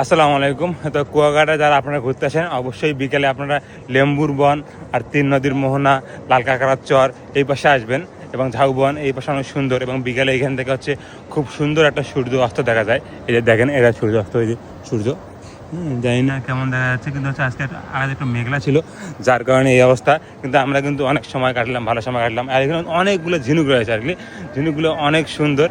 আসসালামু আলাইকুম। তো কুয়াকাটা যারা আপনারা ঘুরতে আসেন অবশ্যই বিকেলে আপনারা লেম্বুর বন আর তিন নদীর মোহনা, লাল কাঁকড়ার চর এই পাশে আসবেন এবং ঝাউবন এই পাশে অনেক সুন্দর। এবং বিকেলে এখান থেকে হচ্ছে খুব সুন্দর একটা সূর্য অস্ত দেখা যায়। এই যে দেখেন, এটা সূর্য অস্ত, এই যে সূর্য জানি না কেমন দেখা যাচ্ছে, কিন্তু হচ্ছে আজকে আজ একটু মেঘলা ছিল যার কারণে এই অবস্থা। কিন্তু আমরা কিন্তু অনেক সময় কাটলাম, ভালো সময় কাটলাম। আর এখানে অনেকগুলো ঝিনুক রয়েছে আর কি, ঝিনুকগুলো অনেক সুন্দর।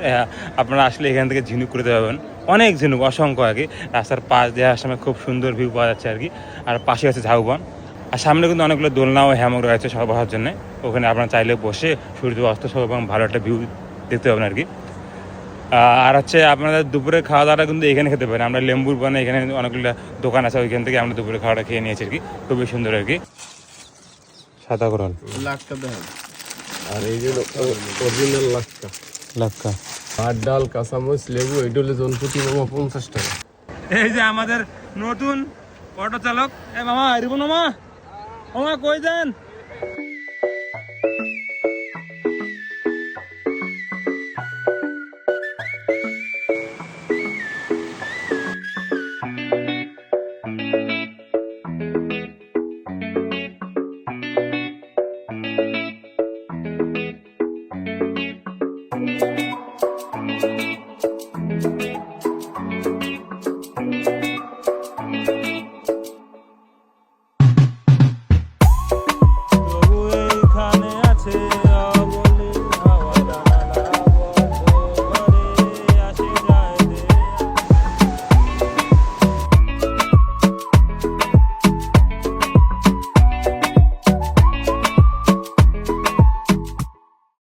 আপনারা আসলে এখান থেকে ঝিনুক করতে পারবেন, অনেক ঝিনুক, অসংখ্য আর কি। রাস্তার পাশ দিয়ে আসার সময় খুব সুন্দর ভিউ পাওয়া যাচ্ছে আর কি। আর পাশে আছে ঝাউবন, আর সামনে কিন্তু অনেকগুলো দোলনা ও হ্যামক রয়েছে সব বসার জন্য। ওখানে আপনারা চাইলে বসে সূর্য অস্ত সব এবং ভালো একটা ভিউ দেখতে পাবেন আর কি। আর হচ্ছে আপনাদের দুপুরে খাওয়া দাওয়াটা কিন্তু এখানে খেতে পারেন। আমরা লেম্বুর বনে এখানে অনেকগুলো দোকান আছে, ওইখান থেকে আমরা দুপুরে খাওয়াটা খেয়ে নিয়েছি আর কি। খুবই সুন্দর আর কি। সাদা করল লাক্কা দেখেন, আর এই যে অরিজিনাল লাক্কা, লাক্কা, আর ডাল, কাঁচামরিচ, লেবু, এটা হলে জনপ্রতি মামা 50 টাকা। এই যে আমাদের নতুন অটো চালক, এ মামা রিপন মামা, মামা কই যান?